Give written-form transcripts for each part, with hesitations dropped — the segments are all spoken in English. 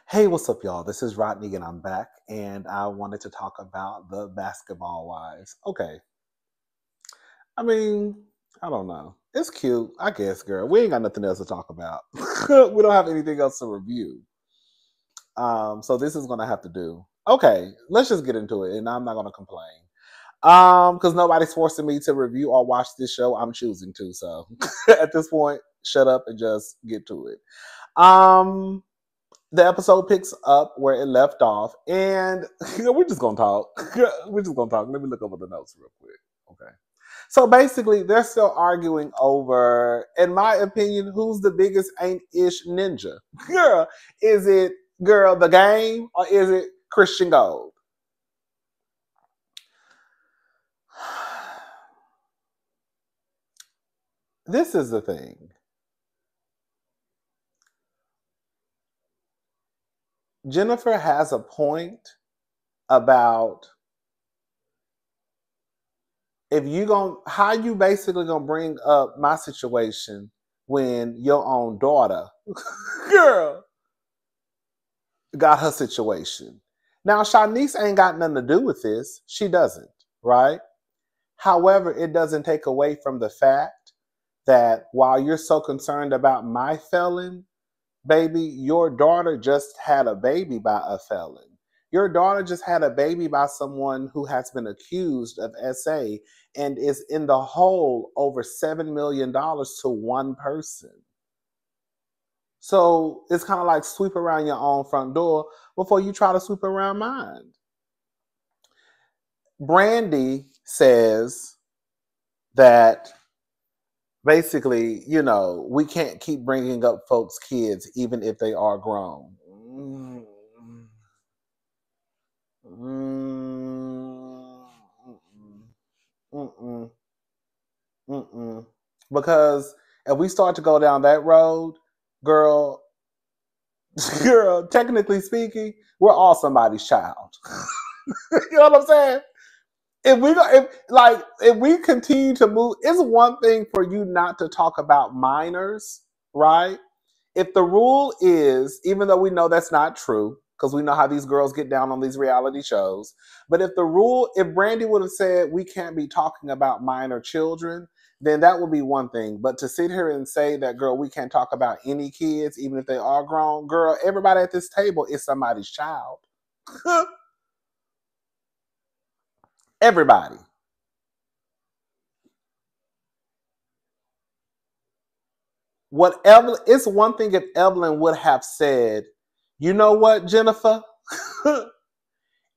Hey, what's up, y'all? This is Rodney, and I'm back, and I wanted to talk about the basketball wives. Okay, I mean, I don't know. It's cute, I guess, girl. We ain't got nothing else to talk about. We don't have anything else to review. So this is gonna have to do. Okay, let's just get into it, and I'm not gonna complain. Because nobody's forcing me to review or watch this show. I'm choosing to. So at this point, shut up and just get to it. Um, the episode picks up where it left off, and we're just gonna talk. We're just gonna talk. Let me look over the notes real quick. Okay. So basically, they're still arguing over, in my opinion, who's the biggest ain't-ish ninja. Girl, is it the game or is it Christian Gold? This is the thing. Jennifer has a point about if you going how you basically gonna bring up my situation when your own daughter girl got her situation. Now Shanice ain't got nothing to do with this. She doesn't, right? However, it doesn't take away from the fact that while you're so concerned about my felon, baby, your daughter just had a baby by a felon. Your daughter just had a baby by someone who has been accused of SA and is in the hole over $7 million to one person. So it's kind of like sweep around your own front door before you try to sweep around mine. Brandy says that basically, we can't keep bringing up folks' kids even if they are grown. Because if we start to go down that road, girl, technically speaking, we're all somebody's child. You know what I'm saying? If we continue to move, it's one thing for you not to talk about minors, right? If the rule is, even though we know that's not true, because we know how these girls get down on these reality shows, but if Brandy would have said we can't be talking about minor children, then that would be one thing. But to sit here and say that, girl, we can't talk about any kids, even if they are grown, girl, everybody at this table is somebody's child. Everybody. It's one thing if Evelyn would have said, you know what, Jennifer?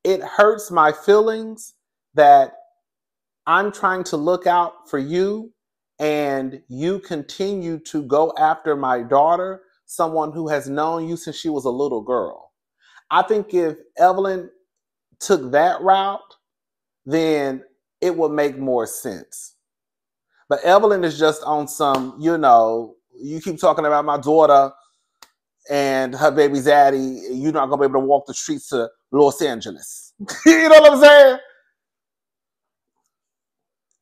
It hurts my feelings that I'm trying to look out for you and you continue to go after my daughter, someone who has known you since she was a little girl. I think if Evelyn took that route, then it would make more sense. But Evelyn is just on some, you keep talking about my daughter and her baby daddy, you're not going to be able to walk the streets to Los Angeles. You know what I'm saying?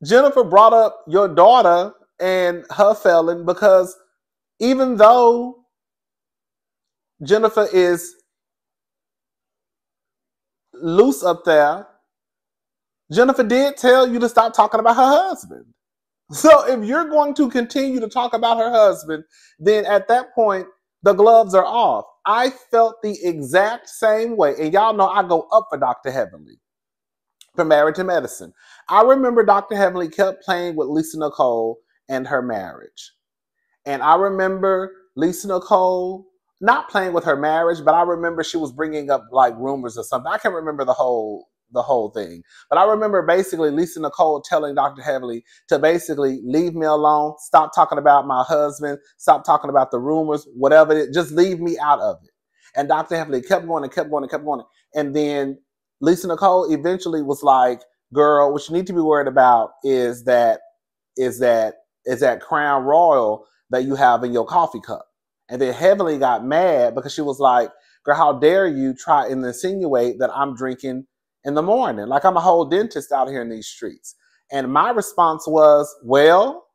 Jennifer brought up your daughter and her felon because even though Jennifer is loose up there, Jennifer did tell you to stop talking about her husband. So if you're going to continue to talk about her husband, then at that point, the gloves are off. I felt the exact same way. And y'all know I go up for Dr. Heavenly, for Married to Medicine. I remember Dr. Heavenly kept playing with Lisa Nicole and her marriage. And I remember Lisa Nicole not playing with her marriage, but I remember she was bringing up like rumors or something. I can't remember the whole thing. But I remember basically Lisa Nicole telling Dr. Heavenly to basically leave me alone, stop talking about my husband, stop talking about the rumors, whatever it is, just leave me out of it. And Dr. Heavenly kept going and kept going and kept going. And then Lisa Nicole eventually was like, girl, what you need to be worried about is that Crown Royal that you have in your coffee cup. And then Heavenly got mad because she was like, girl, how dare you try and insinuate that I'm drinking in the morning? Like I'm a whole dentist out here in these streets. And my response was, well,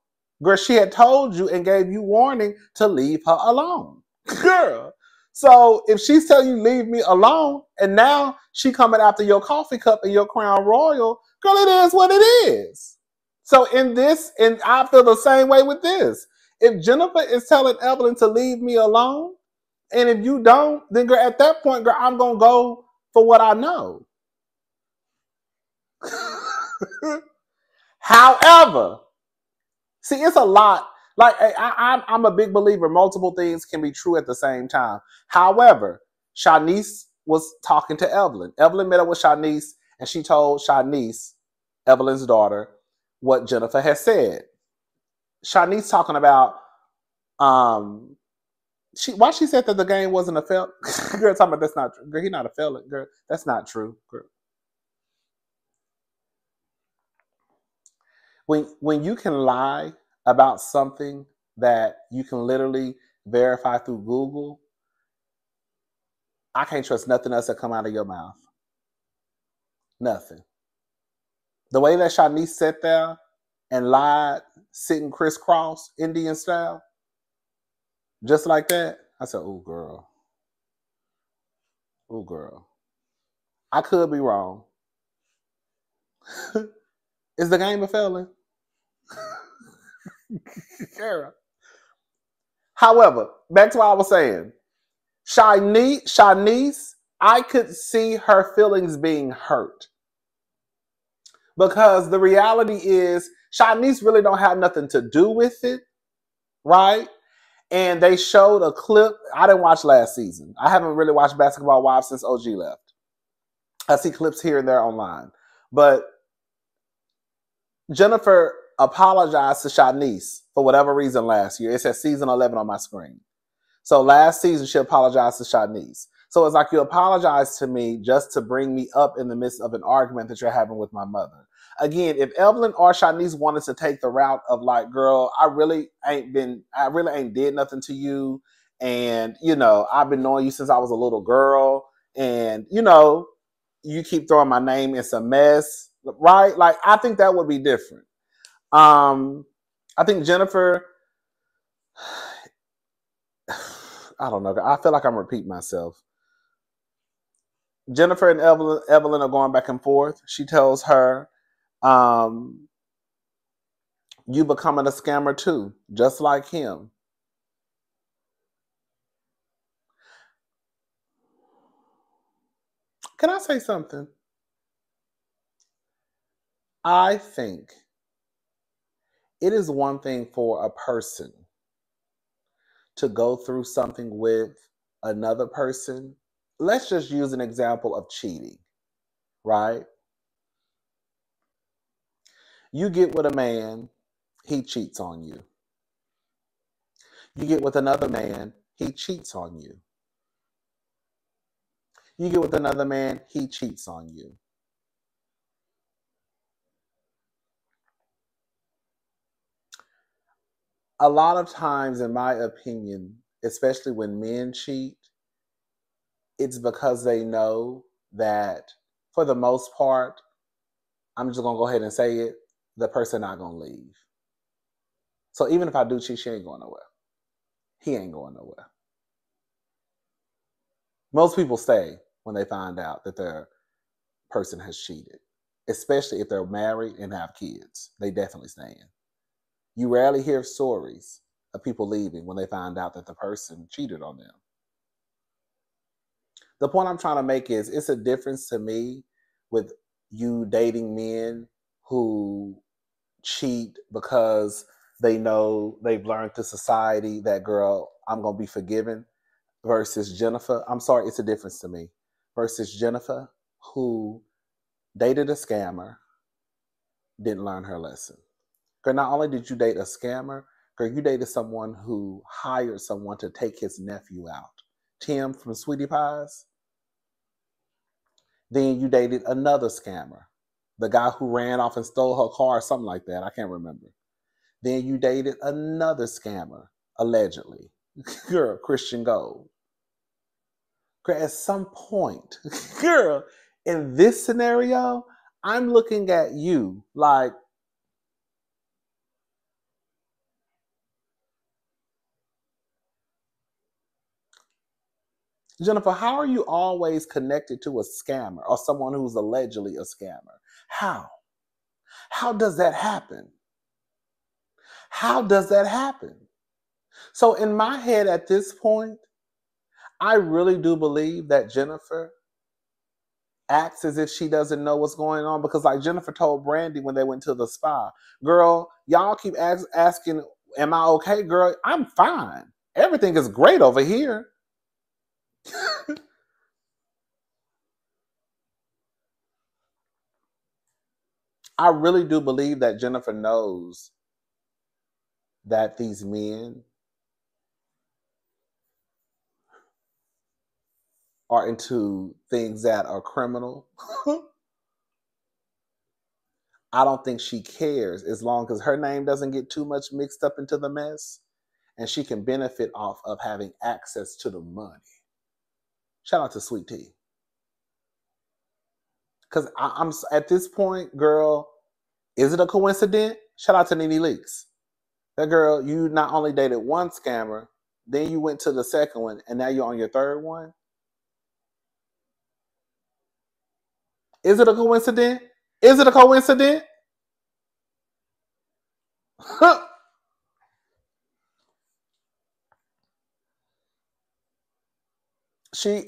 girl, she had told you and gave you warning to leave her alone. Girl. So if she's telling you leave me alone, and now she coming after your coffee cup and your Crown Royal, girl, it is what it is. So in this, and I feel the same way with this. If Jennifer is telling Evelyn to leave me alone, and if you don't, then girl, at that point, girl, I'm gonna go for what I know. However, see, it's a lot. Like I'm a big believer. Multiple things can be true at the same time. However, Shanice was talking to Evelyn. Evelyn met up with Shanice, and she told Shanice, Evelyn's daughter, what Jennifer has said. Shanice talking about why she said that the game wasn't a felon. Girl, talking about that's not true. Girl, he's not a felon. Girl, that's not true. Girl. When you can lie about something that you can literally verify through Google, I can't trust nothing else that come out of your mouth. Nothing. The way that Shanice sat there and lied, sitting crisscross, Indian style, just like that, I said, "Oh, girl. Oh, girl. I could be wrong. Is the game a felon?" Girl. However, back to what I was saying. Shanice, I could see her feelings being hurt. Because the reality is, Shanice really don't have nothing to do with it, right? And they showed a clip. I didn't watch last season. I haven't really watched Basketball Wives since OG left. I see clips here and there online. But Jennifer apologized to Shanice for whatever reason last year. It says season 11 on my screen. So last season, she apologized to Shanice. So it's like you apologize to me just to bring me up in the midst of an argument that you're having with my mother. Again, if Evelyn or Shanice wanted to take the route of like, girl, I really ain't did nothing to you. And, I've been knowing you since I was a little girl. And, you keep throwing my name in some mess, right? Like, I think that would be different. I think Jennifer, I don't know. I feel like I'm repeating myself. Jennifer and Evelyn are going back and forth. She tells her, you becoming a scammer too, just like him. Can I say something? I think it is one thing for a person to go through something with another person. Let's just use an example of cheating, right? You get with a man, he cheats on you. You get with another man, he cheats on you. You get with another man, he cheats on you. A lot of times, in my opinion, especially when men cheat, it's because they know that for the most part, I'm just going to go ahead and say it, the person not going to leave. So even if I do cheat, she ain't going nowhere. He ain't going nowhere. Most people stay when they find out that their person has cheated, especially if they're married and have kids. They definitely stay in. You rarely hear stories of people leaving when they find out that the person cheated on them. The point I'm trying to make is it's a difference to me with you dating men who cheat because they know they've learned through society that, girl, I'm going to be forgiven, versus Jennifer. I'm sorry, it's a difference to me. Versus Jennifer, who dated a scammer, didn't learn her lesson. Girl, not only did you date a scammer, girl, you dated someone who hired someone to take his nephew out. Tim from Sweetie Pies. Then you dated another scammer, the guy who ran off and stole her car, something like that. I can't remember. Then you dated another scammer, allegedly. Girl, Christian Gold. Girl, at some point, girl, in this scenario, I'm looking at you like, Jennifer, how are you always connected to a scammer or someone who's allegedly a scammer? How? How does that happen? How does that happen? So in my head at this point, I really do believe that Jennifer acts as if she doesn't know what's going on, because like Jennifer told Brandy when they went to the spa, girl, y'all keep asking, am I okay? Girl, I'm fine. Everything is great over here. I really do believe that Jennifer knows that these men are into things that are criminal. I don't think she cares as long as her name doesn't get too much mixed up into the mess and she can benefit off of having access to the money. Shout out to Sweet Tea. Because I'm at this point, girl, is it a coincidence? Shout out to Nene Leakes. That girl, you not only dated one scammer, then you went to the second one, and now you're on your third one. Is it a coincidence? Is it a coincidence?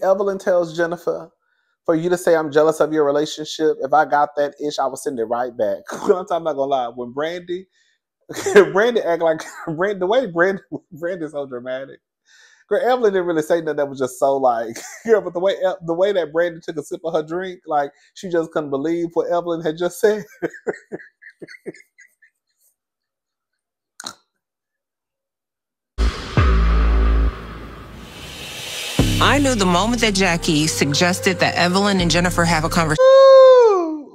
Evelyn tells Jennifer, for you to say I'm jealous of your relationship, if I got that ish, I would send it right back. I'm not gonna lie. When Brandy act like the way Brandy's so dramatic. Girl, Evelyn didn't really say nothing that was just so like, yeah, but the way that Brandy took a sip of her drink, like she just couldn't believe what Evelyn had just said. I knew the moment that Jackie suggested that Evelyn and Jennifer have a conversation.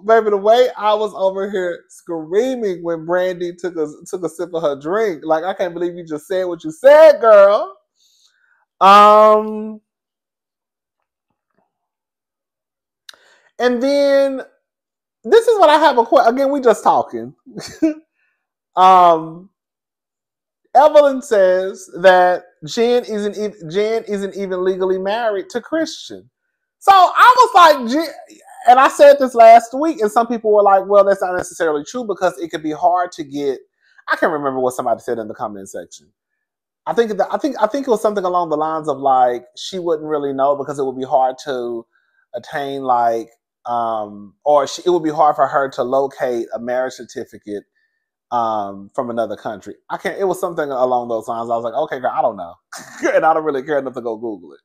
Baby, the way I was over here screaming when Brandy took a sip of her drink, like I can't believe you just said what you said, girl. And then this is what I have a question. Again, we just talking. Evelyn says that Jen isn't even legally married to Christian. So I was like, and I said this last week, and some people were like, well, that's not necessarily true because it could be hard to get. I can't remember what somebody said in the comment section. I think it was something along the lines of like she wouldn't really know because it would be hard to attain it would be hard for her to locate a marriage certificate from another country. It was something along those lines. I was like, okay, girl, I don't know. And I don't really care enough to go Google it.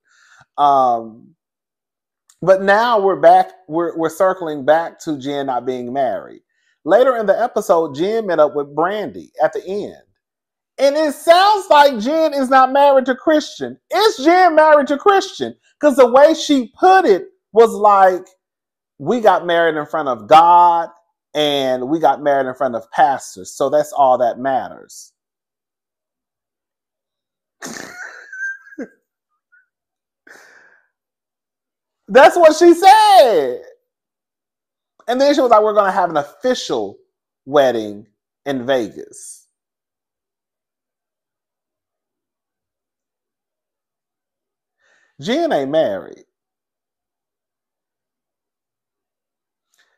But now we're back, we're circling back to Jen not being married. Later in the episode, Jen met up with Brandy at the end. And it sounds like Jen is not married to Christian. Is Jen married to Christian? Because the way she put it was like, we got married in front of God and we got married in front of pastors. So that's all that matters. That's what she said. And then she was like, we're going to have an official wedding in Vegas. Jen ain't married.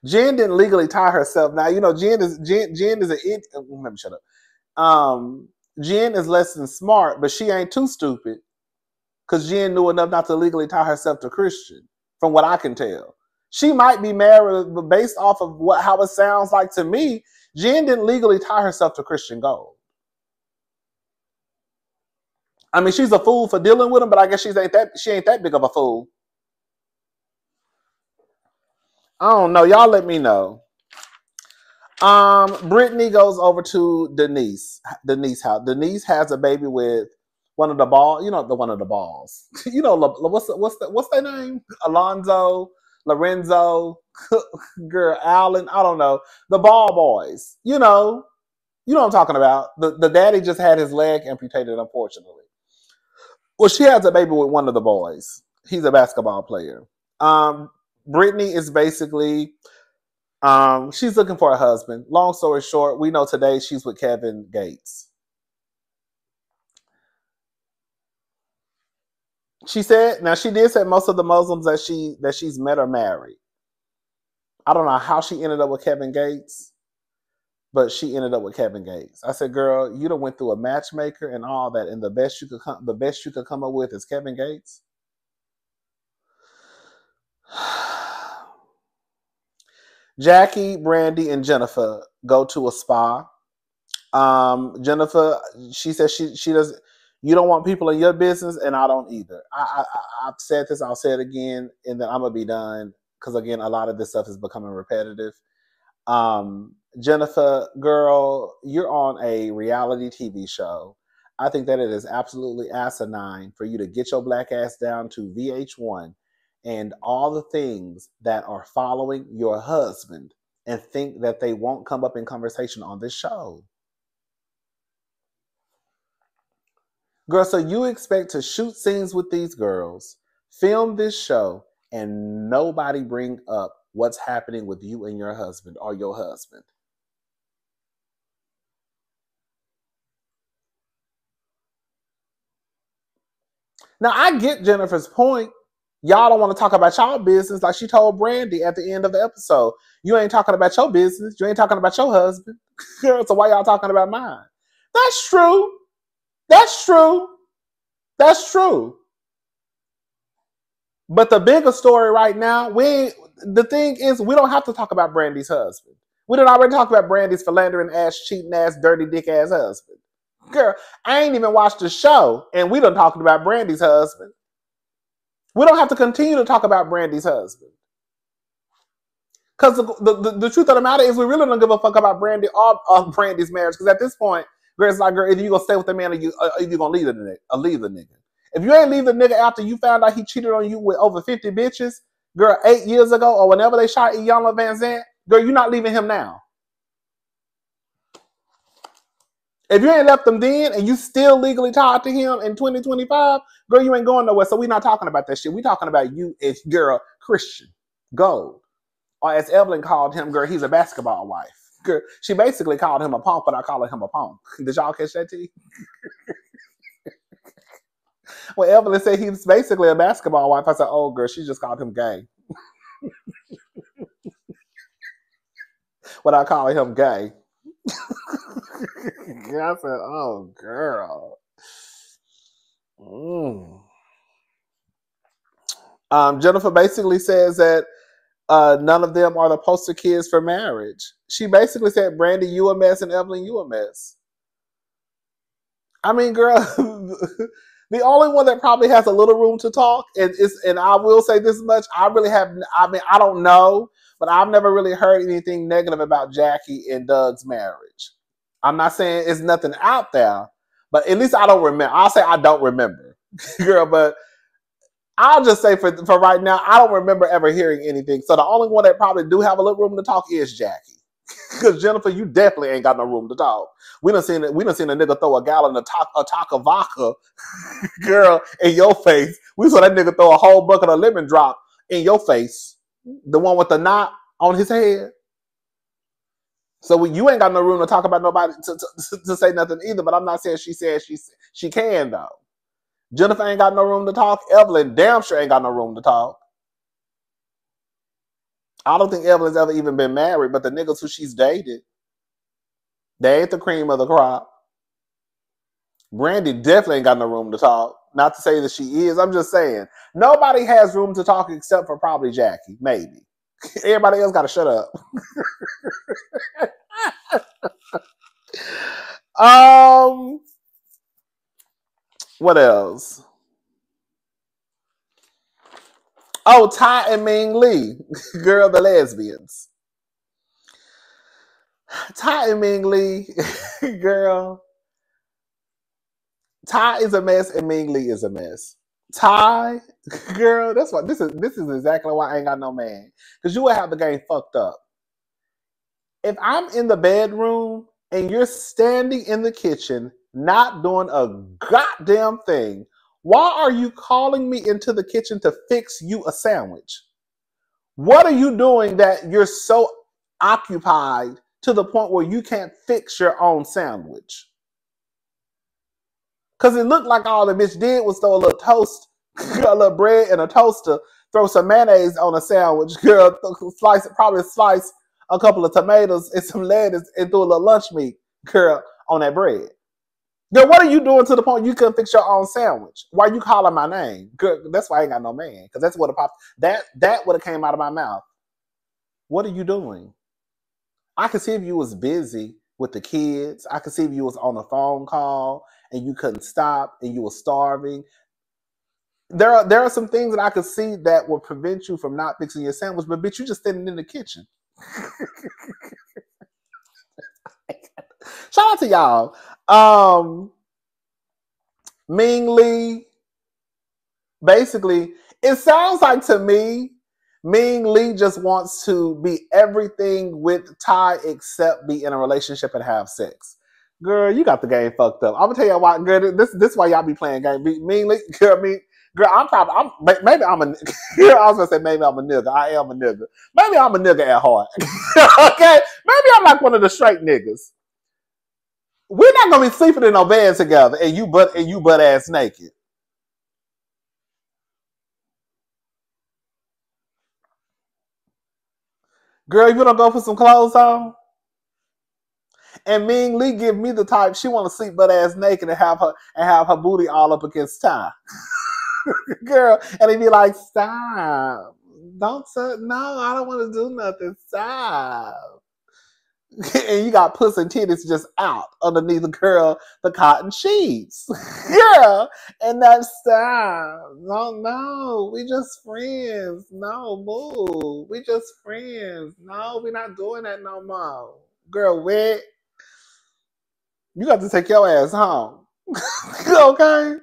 Jen didn't legally tie herself. Now, you know, Jen is let me shut up. Jen is less than smart, but she ain't too stupid. Because Jen knew enough not to legally tie herself to Christian, from what I can tell. She might be married, but based off of how it sounds like to me, Jen didn't legally tie herself to Christian Gold. I mean, she's a fool for dealing with him, but I guess she ain't that big of a fool. I don't know. Y'all let me know. Brittany goes over to Denise house. Denise has a baby with one of the balls. You know, one of the balls. You know, what's their name? Alonzo, Lorenzo, girl, Allen. I don't know. The ball boys. You know what I'm talking about. The daddy just had his leg amputated, unfortunately. Well, she has a baby with one of the boys. He's a basketball player. Brittany is basically, she's looking for a husband. Long story short, we know today she's with Kevin Gates. She said, now she did say most of the Muslims that she's met are married. I don't know how she ended up with Kevin Gates, but she ended up with Kevin Gates. I said, girl, you done went through a matchmaker and all that, and the best you could come up with is Kevin Gates. Jackie, Brandy, and Jennifer go to a spa. Jennifer, she says she does. You don't want people in your business, and I don't either. I've said this. I'll say it again, and then I'm gonna be done because again, a lot of this stuff is becoming repetitive. Jennifer, girl, you're on a reality TV show. I think that it is absolutely asinine for you to get your black ass down to VH1 and all the things that are following your husband and think that they won't come up in conversation on this show. Girl, so you expect to shoot scenes with these girls, film this show, and nobody bring up what's happening with you and your husband or your husband. Now, I get Jennifer's point. Y'all don't want to talk about y'all business like she told Brandy at the end of the episode. You ain't talking about your business. You ain't talking about your husband. Girl, so why y'all talking about mine? That's true. That's true. That's true. But the bigger story right now, the thing is, we don't have to talk about Brandy's husband. We done already talked about Brandy's philandering ass, cheating ass, dirty dick ass husband. Girl, I ain't even watched the show, and we done talked about Brandy's husband. We don't have to continue to talk about Brandy's husband. Because the truth of the matter is we really don't give a fuck about Brandy or Brandy's marriage. Because at this point, girl, it's like, girl, either you going to stay with the man or you going to leave the nigga. If you ain't leave the nigga after you found out he cheated on you with over 50 bitches, girl, 8 years ago or whenever they shot Iyanla Vanzant, girl, you're not leaving him now. If you ain't left him then and you still legally tied to him in 2025, girl, you ain't going nowhere. So we're not talking about that shit. We're talking about you as, girl, Christian Gold. Or as Evelyn called him, girl, he's a basketball wife. Girl, she basically called him a punk, but I call him a punk. Did y'all catch that tea? Well, Evelyn said he's basically a basketball wife. I said, oh, girl, she just called him gay. When I call him gay. I said, oh, girl. Jennifer basically says that none of them are the poster kids for marriage. She basically said, Brandy, you a mess, and Evelyn, you a mess. I mean, girl, the only one that probably has a little room to talk, and I will say this much, I don't know, but I've never really heard anything negative about Jackie and Doug's marriage. I'm not saying it's nothing out there, but at least I don't remember. I'll say I don't remember, girl, but I'll just say for right now, I don't remember ever hearing anything. So the only one that probably do have a little room to talk is Jackie. Because Jennifer, you definitely ain't got no room to talk. We done seen a nigga throw a gallon of taco vodka, girl, in your face. We saw that nigga throw a whole bucket of lemon drop in your face. The one with the knot on his head. So you ain't got no room to talk about nobody to say nothing either. But I'm not saying she said she can though. Jennifer ain't got no room to talk. Evelyn damn sure ain't got no room to talk. I don't think Evelyn's ever even been married, but the niggas who she's dated, they ain't the cream of the crop. Brandy definitely ain't got no room to talk. Not to say that she is. I'm just saying. Nobody has room to talk except for probably Jackie. Maybe. Everybody else got to shut up. What else? Oh, Ty and Ming Lee. Girl, the lesbians. Ty and Ming Lee. Girl. Ty is a mess and Ming Lee is a mess. Ty, girl, that's what this is exactly why I ain't got no man. Because you will have the game fucked up. If I'm in the bedroom and you're standing in the kitchen not doing a goddamn thing, why are you calling me into the kitchen to fix you a sandwich? What are you doing that you're so occupied to the point where you can't fix your own sandwich? Because it looked like all the bitch did was throw a little toast A little bread and a toaster, throw some mayonnaise on a sandwich, girl, probably slice a couple of tomatoes and some lettuce and do a little lunch meat, girl, on that bread. Girl, what are you doing to the point you couldn't fix your own sandwich? Why you calling my name? Girl, that's why I ain't got no man. Because that's what that would have came out of my mouth. What are you doing? I could see if you was busy with the kids. I could see if you was on a phone call and you couldn't stop and you were starving. There are some things that I could see that will prevent you from not fixing your sandwich, but bitch, you just standing in the kitchen. Shout out to y'all. Ming Lee, basically, it sounds like to me, Ming Lee just wants to be everything with Ty except be in a relationship and have sex. Girl, you got the game fucked up. I'm gonna tell you why. Girl, this why y'all be playing game. Ming Lee, girl, maybe I'm a. Girl, I was gonna say maybe I'm a nigga. I am a nigga. Maybe I'm a nigga at heart. Okay, maybe I'm like one of the straight niggas. We're not gonna be sleeping in no bed together, and you butt ass naked. Girl, you don't go put some clothes on? And Ming Lee give me the type she want to sleep butt ass naked and have her booty all up against Ty. Girl, and he be like, stop. Don't no, I don't want to do nothing. Stop. And you got puss and titties just out underneath the cotton sheets. Yeah. And that's stop. No, we just friends. No, boo. We just friends. No, we're not doing that no more. Girl, wait. You got to take your ass home. Okay?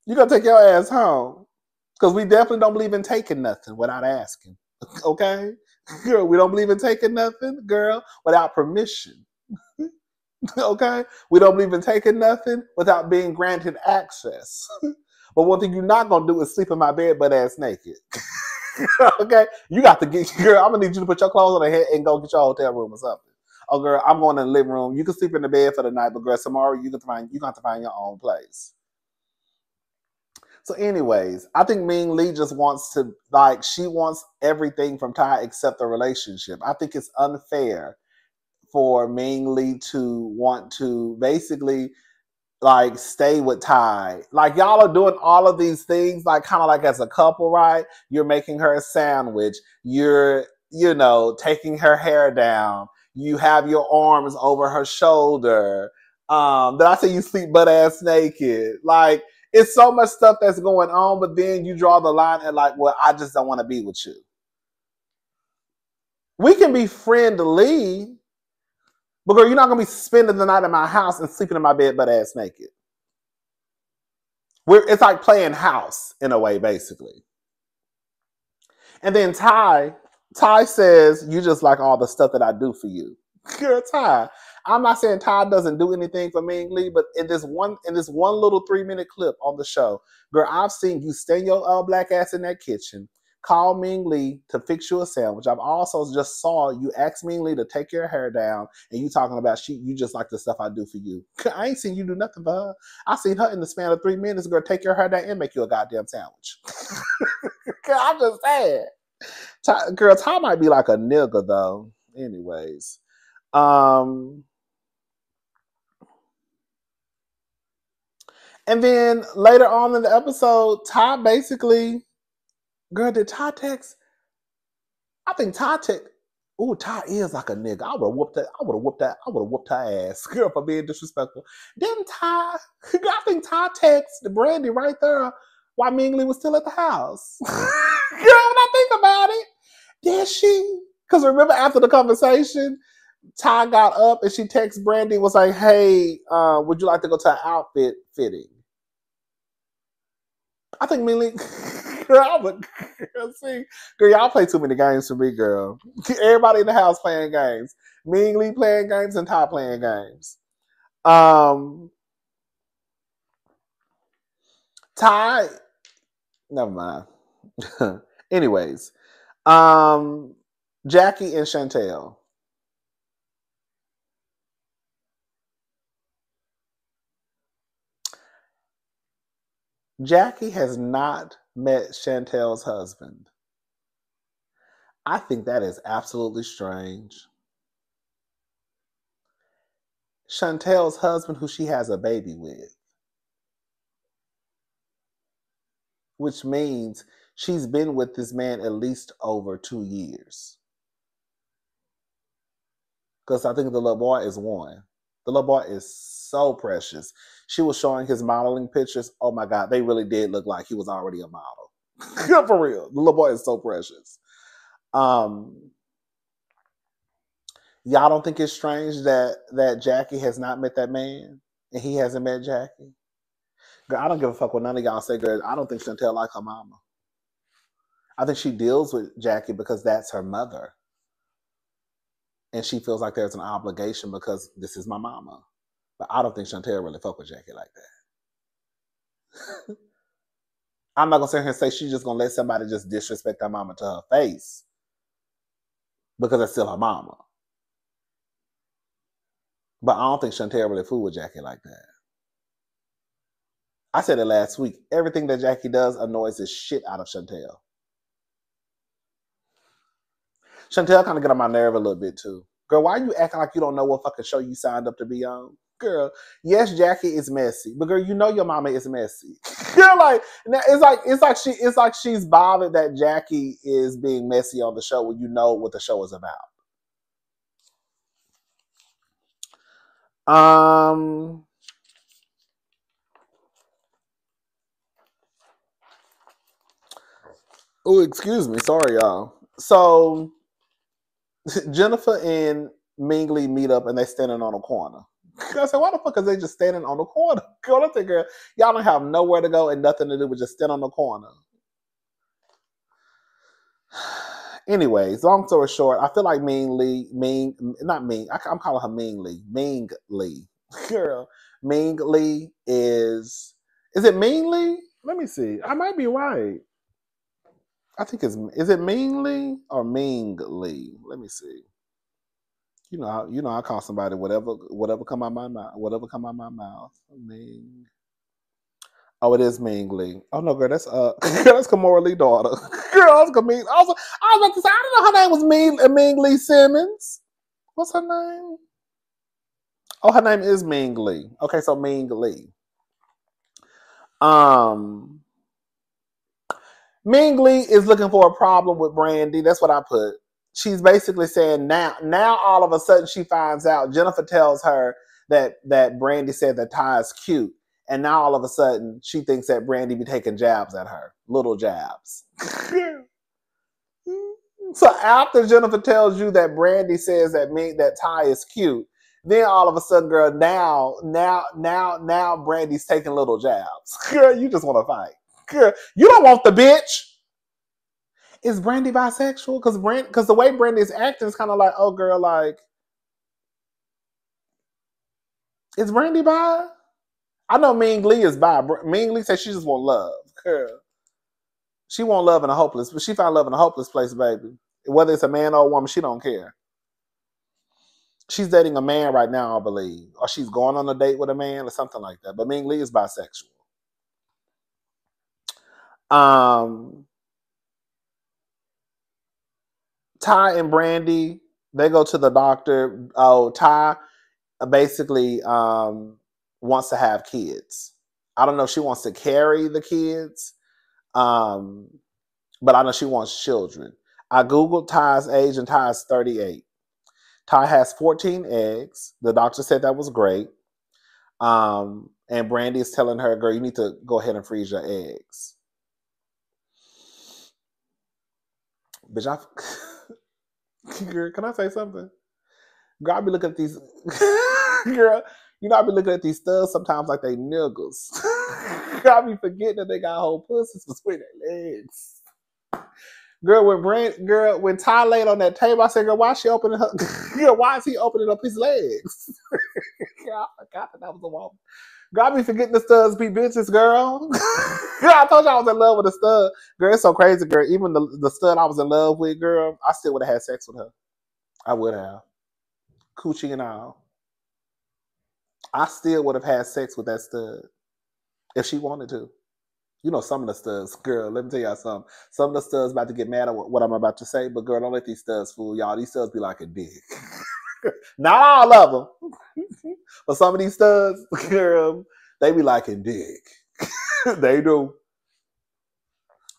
You got to take your ass home. Because we definitely don't believe in taking nothing without asking. Okay? Girl, we don't believe in taking nothing, girl, without permission. Okay? We don't believe in taking nothing without being granted access. But one thing you're not going to do is sleep in my bed butt ass naked. Okay? You got to girl, I'm going to need you to put your clothes on the head and go get your hotel room or something. Oh, girl, I'm going to the living room. You can sleep in the bed for the night, but girl, tomorrow you got to find your own place. So, anyways, I think Ming Lee just wants to, she wants everything from Ty except the relationship. I think it's unfair for Ming Lee to want to basically, stay with Ty. Y'all are doing all of these things, kind of as a couple, right? You're making her a sandwich. You're, taking her hair down. You have your arms over her shoulder. Did I say you sleep butt ass naked? It's so much stuff that's going on, but then you draw the line at well, I just don't want to be with you. We can be friendly, but girl, you're not going to be spending the night in my house and sleeping in my bed butt ass naked. It's like playing house in a way, basically. And then Ty says, you just like all the stuff that I do for you. Girl, Ty. I'm not saying Ty doesn't do anything for Ming Lee, but in this one little 3-minute clip on the show, girl, I've seen you stand your black ass in that kitchen, call Ming Lee to fix you a sandwich. I've also just saw you ask Ming Lee to take your hair down, and you talking about you just like the stuff I do for you. I ain't seen you do nothing for her. I seen her in the span of 3 minutes, girl, take your hair down and make you a goddamn sandwich. Girl, I'm just saying. Girl, Ty might be like a nigga though. Anyways. And then later on in the episode, Ty basically, girl, did Ty text? I think Ty text. Ooh, Ty is like a nigga. I would have whooped her ass, girl, for being disrespectful. Didn't Ty? I think Ty texted Brandy right there while Ming Lee was still at the house. Girl, when I think about it, did she? Because remember after the conversation, Ty got up and she texted Brandy, was like, hey, would you like to go to an outfit fitting? I think Ming Lee, girl, see, girl, y'all play too many games for me, girl. Everybody in the house playing games. Ming Lee playing games and Ty playing games. Ty, never mind. Anyways, Jackie and Chantel. Jackie has not met Chantel's husband. I think that is absolutely strange. Chantel's husband, who she has a baby with, which means she's been with this man at least over 2 years. Because I think the little boy is 1. The little boy is so precious. She was showing his modeling pictures. Oh my God, they really did look like he was already a model. For real. The little boy is so precious. Y'all don't think it's strange that Jackie has not met that man and he hasn't met Jackie? Girl, I don't give a fuck what none of y'all say, girl. I don't think Chantel like her mama. I think she deals with Jackie because that's her mother. And she feels like there's an obligation because this is my mama. But I don't think Chantel really fuck with Jackie like that. I'm not going to sit here and say she's just going to let somebody just disrespect her mama to her face because it's still her mama. But I don't think Chantel really fool with Jackie like that. I said it last week. Everything that Jackie does annoys the shit out of Chantel. Chantel kind of get on my nerve a little bit too. Girl, why are you acting like you don't know what fucking show you signed up to be on? Girl, yes, Jackie is messy, but girl, you know your mama is messy. Girl, like it's like she's bothered that Jackie is being messy on the show when you know what the show is about. Oh, excuse me, sorry, y'all. So Jennifer and Mingli meet up and they standing on a corner. I said, why the fuck is they just standing on the corner? Girl, I think, girl, y'all don't have nowhere to go and nothing to do but just stand on the corner. Anyways, long story short, I feel like I'm calling her Mingli. Girl, Mingli is it Mingli? Let me see. I might be right. I think is it Mingli or Mingli? Let me see. You know, I call somebody whatever come out my mouth. Ming. Oh, it is Mingli. Oh no, girl, that's that's Kamora Lee daughter. Girl, that's Kaming. I was about to say, I didn't know her name was Mingli Simmons. What's her name? Oh, her name is Mingli. Okay, so Mingli. Mingli is looking for a problem with Brandy. That's what I put. She's basically saying now all of a sudden she finds out. Jennifer tells her that Brandy said that Ty is cute. And now all of a sudden she thinks that Brandy be taking jabs at her. Little jabs. So after Jennifer tells you that Brandy says that Ty is cute, then all of a sudden, girl, now Brandy's taking little jabs. Girl, you just want to fight. Girl, you don't want the bitch. Is Brandy bisexual? Because the way Brandy is acting is kind of like, oh girl, like, is Brandy bi? I know Mingli is bi. Mingli says she just want love. Girl. She want love in a hopeless, but she found love in a hopeless place, baby. Whether it's a man or a woman, she don't care. She's dating a man right now, I believe. Or she's going on a date with a man or something like that. But Mingli is bisexual. Ty and Brandy, they go to the doctor. Oh, Ty basically wants to have kids. I don't know if she wants to carry the kids, but I know she wants children. I Googled Ty's age and Ty is 38. Ty has 14 eggs. The doctor said that was great. And Brandy is telling her, girl, you need to go ahead and freeze your eggs. Bitch, girl, can I say something? Girl, I be looking at these girl, I be looking at these studs sometimes like they niggas. I be forgetting that they got whole pussies between their legs. Girl, when Ty laid on that table, I said, girl, why is she opening her girl, why is he opening up his legs? Girl, I forgot that was a woman. Girl, I be forgetting the studs be bitches, girl. Girl, I told you I was in love with a stud. Girl, it's so crazy, girl. Even the stud I was in love with, girl, I still would have had sex with her. I would have. Coochie and all. I still would have had sex with that stud if she wanted to. You know, some of the studs, girl, let me tell y'all something. Some of the studs about to get mad at what I'm about to say, but girl, don't let these studs fool y'all. These studs be like a dick. Not all of them. But some of these studs, girl, they be like a dick. They do.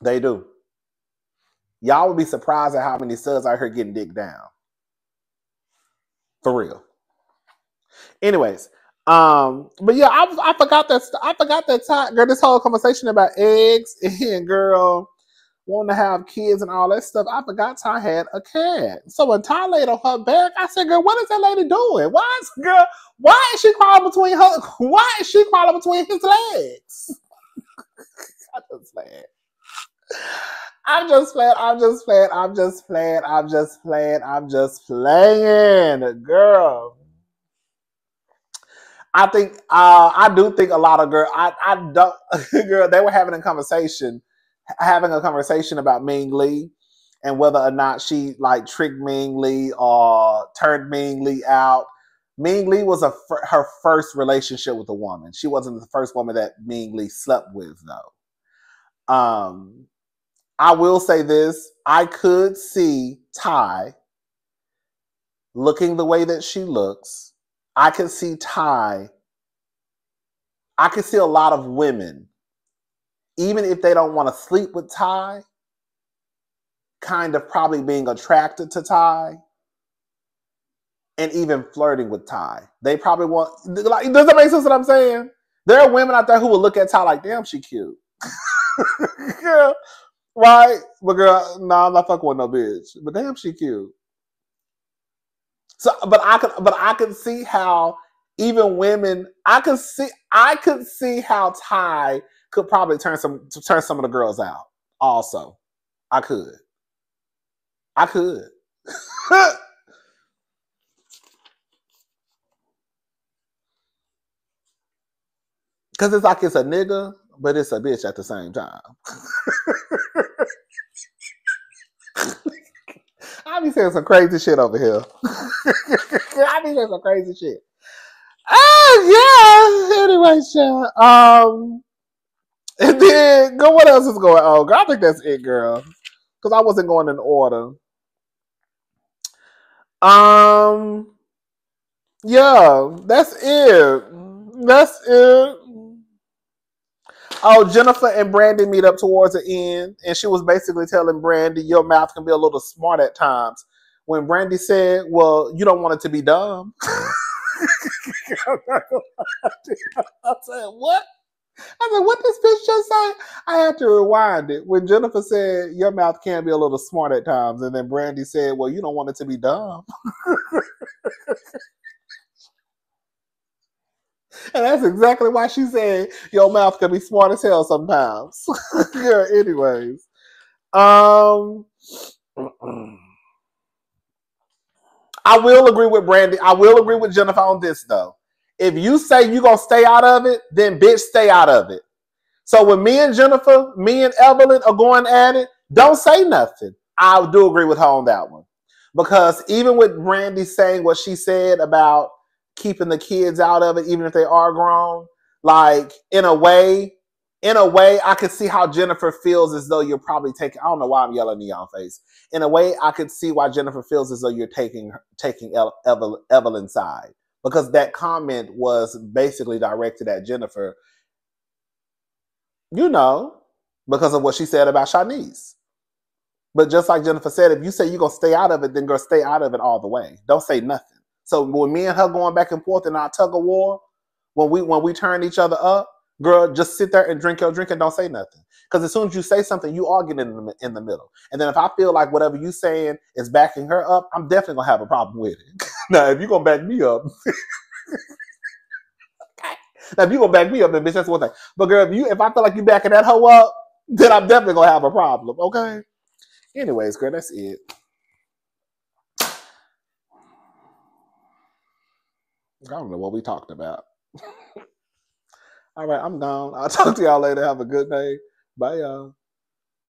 They do. Y'all would be surprised at how many studs out here getting dick down. For real. Anyways, but yeah, I forgot that time, girl. This whole conversation about eggs and girl wanting to have kids and all that stuff. I forgot Ty had a cat. So when Ty laid on her back, I said, "Girl, what is that lady doing? Why is she crawling between her? Why is she crawling between his legs?" I'm just playing. I'm just playing. I'm just playing. I'm just playing. I'm just playing. I'm just playing, girl. I do think a lot of girls. I don't, girl. They were having a conversation about Ming Lee and whether or not she like tricked Ming Lee or turned Ming Lee out. Ming Lee was her first relationship with a woman. She wasn't the first woman that Ming Lee slept with, though. I will say this: I could see Ty looking the way that she looks. I could see Ty. I could see a lot of women, even if they don't want to sleep with Ty, kind of probably being attracted to Ty and even flirting with Ty. They probably want, like, does that make sense what I'm saying? There are women out there who will look at Ty like, damn, she cute. Girl, right? But girl, nah, I'm not fucking with no bitch. But damn, she cute. So, but I could see how even women, I could see how Ty could probably turn some of the girls out. Also, I could. Because it's like it's a nigga, but it's a bitch at the same time. I be saying some crazy shit over here. I be saying some crazy shit. Oh yeah. Anyway, child. And then go. What else is going on? Girl, I think that's it, girl. Because I wasn't going in order. Yeah, that's it. That's it. Oh, Jennifer and Brandy meet up towards the end, and she was basically telling Brandy, "Your mouth can be a little smart at times." When Brandy said, "Well, you don't want it to be dumb," I said, "What?" I said, "What this bitch just say?" I had to rewind it. When Jennifer said, "Your mouth can be a little smart at times," and then Brandy said, "Well, you don't want it to be dumb." And that's exactly why she said your mouth can be smart as hell sometimes. Yeah, anyways. I will agree with Brandy. I will agree with Jennifer on this though. If you say you're gonna stay out of it, then bitch stay out of it. So when me and Jennifer, me and Evelyn are going at it, don't say nothing. I do agree with her on that one. Because even with Brandy saying what she said about keeping the kids out of it, even if they are grown, like in a way, I could see how Jennifer feels as though you're probably taking. I don't know why I'm yelling in y'all face. In a way, I could see why Jennifer feels as though you're taking Evelyn's side, because that comment was basically directed at Jennifer. You know, because of what she said about Shanice. But just like Jennifer said, if you say you're gonna stay out of it, then girl, stay out of it all the way. Don't say nothing. So when me and her going back and forth in our tug of war, when we turn each other up, girl, just sit there and drink your drink and don't say nothing. Because as soon as you say something, you are getting in the middle. And then if I feel like whatever you saying is backing her up, I'm definitely gonna have a problem with it. Now, if you're gonna back me up, now if you're gonna back me up, then bitch, that's one thing. But girl, if I feel like you backing that hoe up, then I'm definitely gonna have a problem. Okay. Anyways, girl, that's it. I don't know what we talked about. All right, I'm gone. I'll talk to y'all later. Have a good day. Bye, y'all.